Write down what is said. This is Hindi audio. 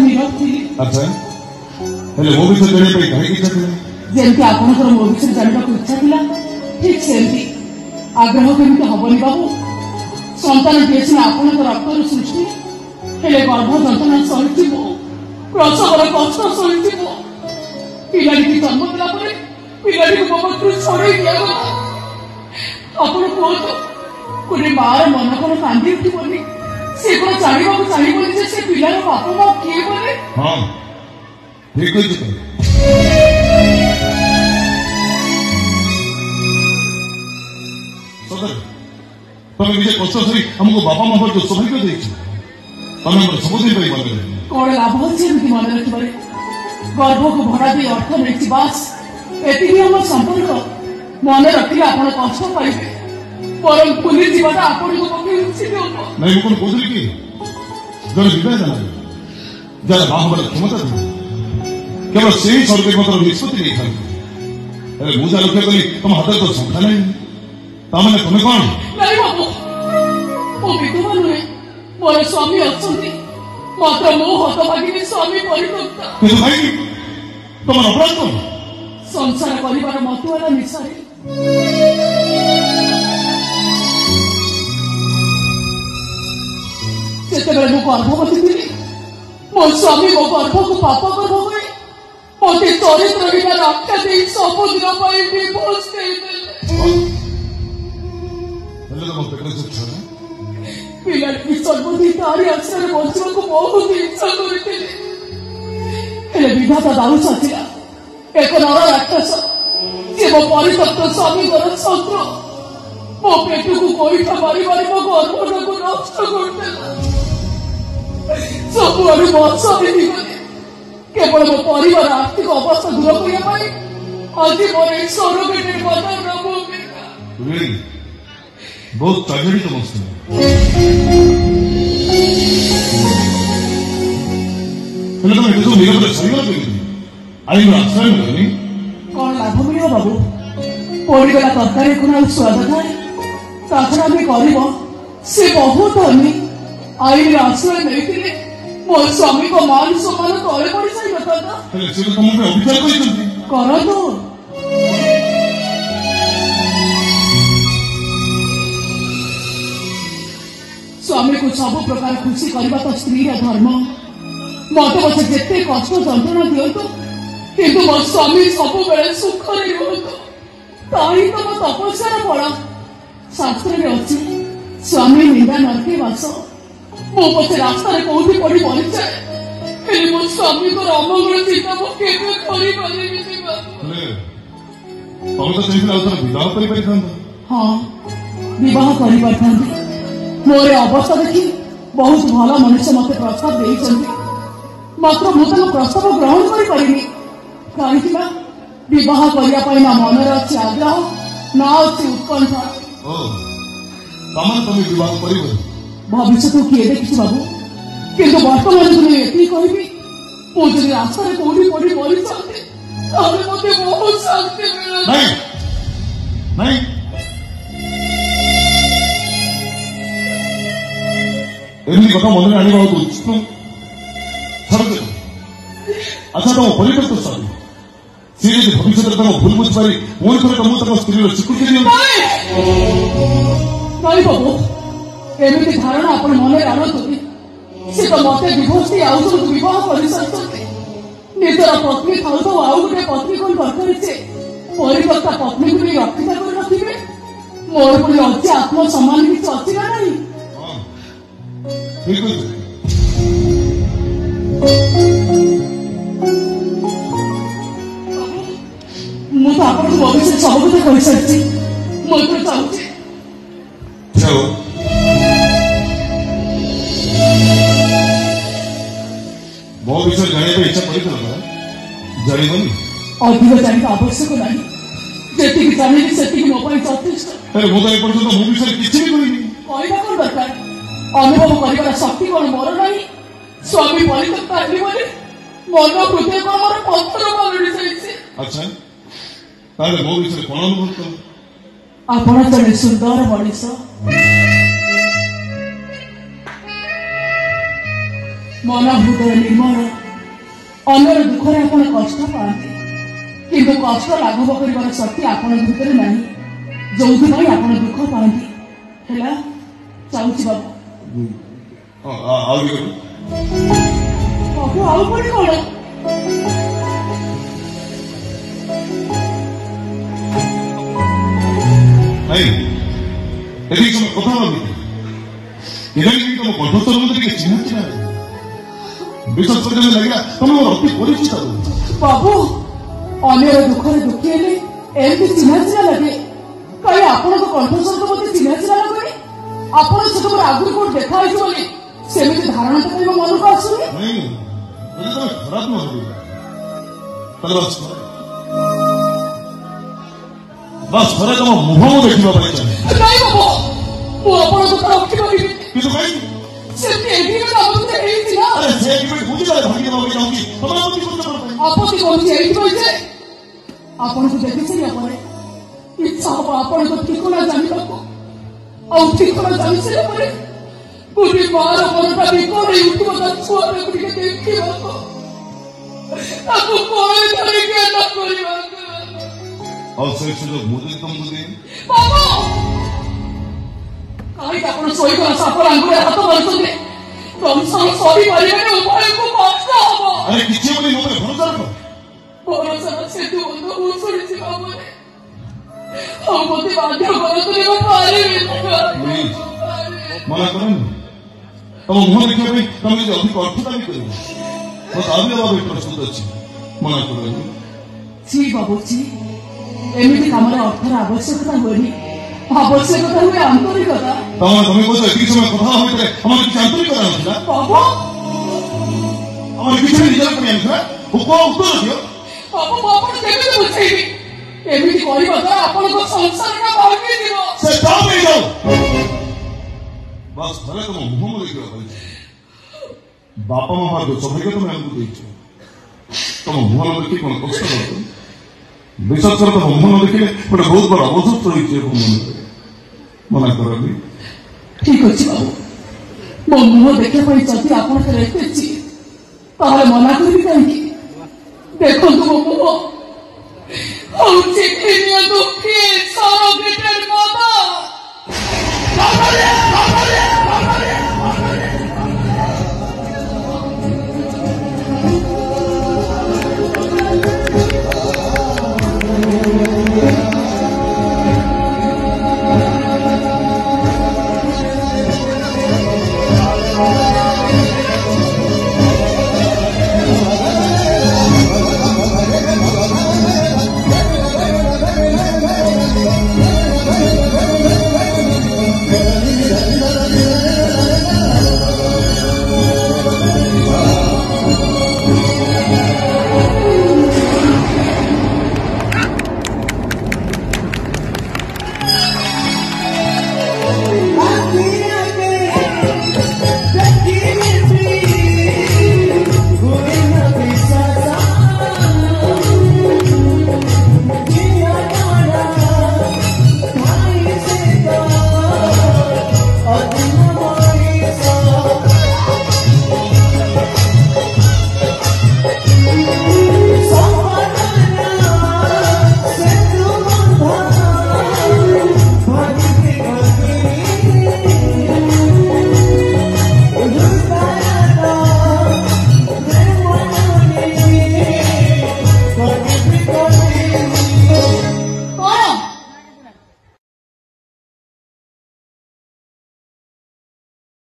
नीरव थी। अच्छा हेले मो विषय जाने पे कहीं इच्छा थी जेमती आपनकर मो विषय जानबा को इच्छा थिला ठीक सेमती आग्रह केमिति हबनी बाबू संतान दिएछन आपनकर रक्तर सृष्टि हेले गर्भ जंतना सहिथिबो प्रसवर कष्ट सहिथिबो पिलाटी जन्म देला परे पिलाटी को पवित्र छोड़े दिया आपण को कोने मार मन को कांदी उठिबोनी से को जानिबा को चाहिबोनी जे से पिलार बाप मां के बोले। हां ठीक है जी सदर तमे निजे कष्ट सरी हमको बापा मां पर जो सौभाग्य देछि तमे हमर सबुदिन पई मन रे कोन लाभ अछि एमति मन रखिबारे गर्भ को भड़ा दे अर्थ नहीं बास एति हम संपर्क मन रखिले आपण कष्ट पाइबे परम पुलिस जीवाटा आपण को पके उचित हो नहीं कोन कोदली की जन विदाय जाना जरा बाहुबल क्षमता थी केवल से स्वर्ग मतलब निष्पत्ति नहीं था अरे मुझे लक्ष्य कली तुम हाथ तो संख्या नहीं तामने तुम्हें कौन नहीं बाबू ओ विधवा नुहे मोर स्वामी अछंती मात्र मो हतभागी स्वामी परित्यक्ता किस भाई तुम अपराध कौन संसार परिवार मतवाला निसारे जेतेबेले मो गर्भवती थी मो स्वामी मो गर्भ को पाप गर्भ हुए मते चरित्र विना रक्षा दे समुद्र पाई डिवोर्स देले हेले तो पेट से छना पिला की सर्वोदि तारी अक्षर बचवा को बहुत इच्छा करथिले हेले विधाता दाऊ साथिला एक नर राक्षस जे मो परित्यक्त स्वामी घर शत्रु मो पेट को कोइठा मारी मारी मो गर्भ को नष्ट करदेला सब आरु बच्चा भी केवल मो परिवार आर्थिक अवस्था दूर करने आज मोर सरोगेटेड मदर न भूमिका बहुत ट्रेजेडी तो मस्त हेले तुम एतो निरंतर सहीला करी आई न आश्रय नहीं कौन लाभ मिलियो बाबू पोड़ीगला तरकारी को स्वाद थाए ताछड़ा भी करिबो से बहुत धनी आई आश्रय नहीं मो स्वामी को मान सम्मान तले पड़ी सारी बताता हेले से तुम पे अभिचार करिसंती करो तो स्वामी को सब प्रकार खुशी करबा तो स्त्री रा धर्म मत बस जेते कष्ट जंत्रणा दियंतु किंतु मो स्वामी सब बेले सुख रे रहतो ताई तो मो तपस्या फल शास्त्र रे अछि स्वामी निंदा नरके वास मो पछे रास्ता रे कोठी पड़ी मरि जाए मो स्वामी को अमंगल चिंता मो केबे करि पारिबि नि बाबू तुम तो चाहिए उतर विवाह करि परिथांत हां विवाह करि परिथांत मोरे अवस्था देखि बहुत भला मनुष्य मते प्रस्ताव देइछन्ति मात्र मो तनो प्रस्ताव ग्रहण करि परिनि काहेकि ना विवाह करिया पई ना मनर अछि आग्रह ना अछि उत्कंठा ओ तमन तुम विवाह करिबो भविष्य तो किए देखिस बाबू किंतु वर्तमान तुम एति कहबी मो जदि रास्ता रे कोठी पड़ी मरि जाते ताले मते बहुत शांति मिले नहीं नहीं एमनी कथा मन में आने बहुत उचित छड़ दे अच्छा तुम परिवर्तन स्वामी सी यदि भविष्य तुम भूल बुझ पारी मोर थरे तुम तक स्त्री स्वीकृति दियो नहीं बाबू एमती धारणा आपण मन आनतु से तो मते डिवोर्स दी आउ सब विवाह करि सकते निजर पत्नी थाउ तो आउ गोटे पत्नी कोन दरकार छे परिवर्ता पत्नी को भी रक्षा कर रखिबे मोर पुनी अछि आत्म सम्मान किछ अछि ना नहीं ठीक है मु तो आपण को भविष्य सब कुछ कहि सकछि मु तो चाहूछि चलो मो विषय जाने इच्छा पड़ी जानी अधिक जाने आवश्यक नहीं जेतिक जाने सेतिक मो पई यथेष्ट अरे मो तो एपर्यंत मो विषय किछि भी कहिनी कहना कौन दरकार अनुभव कर शक्ति कौन मोर नहीं स्वामी परित्यक्त आदि बोले मन हृदय को मोर पत्र मालुड़ी जाइछे अच्छा ताले मो विषय कोन अनुभव कर आपण जने सुंदर मनीष मन हृदय निर्मल अन्यर दुखरे आपण कष्ट पाते किंतु कष्ट लाघव कर शक्ति आपण भितर नहीं जो आपण दुख पाती है चाहूँ बाबू बाबू आउ पड़े कौन कथा तुम कंठस्थ मत चिन्ह विश्वास कर लगे तुम अति परिचित बाबू अन्यर दुखरे दुखी हेले एमती चिन्ह चिन्ह लगे कहीं आपण कंठस्वर मत चिन्ह चिन्ह लगे आपण से तुम आगुरी कौन देखा सेमती धारणा तो कहीं मन को आसुनी खराब न बस थोड़े तुम मुह देखा नहीं बाबू मुझे रखी किंतु कहीं आपत्ति कौन आपन को देखी इच्छा हम आपण को ठिकाना जानवा ठिकाना जानी सारे गोटे मार मनटा विकल उठा छुआ देखा कहीं आप शोकर सापर आंगुल हाथ मारे कंसल सरी मारे उपाय को कष्ट हम भरोसा से तू बंद शुणी मत बाध्य मना कर तुम मुह देखा तुम अधिक अर्थ दावी कर प्रस्तुत अच्छी मना कर जी बाबूजी एमती कम अर्थर आवश्यकता हुए आवश्यकता हुए आंतरिकता तुम कह समय कथा किसी आंतरिकता ना बाबू किसी निजर उत्तर दियो बाबू आपन केमिति बुझेबी एमिति करबा द्वारा आपन को संसार का भागी दिबो से काम नहीं जाओ बस थरे तुम मुह देखा बापा मामा जो सौभाग्य तुम हमको देछ तुम मुह न देखि कोन कष्ट करतो विश्वास कर तुम मुह न देखिले गोटे बहुत बड़ा अवसर चली मना कर ठीक अच्छे बाबू मो मुह देखा जदि आप मना करी कहीं देखो मो मुह दुखी सारा बेटर माता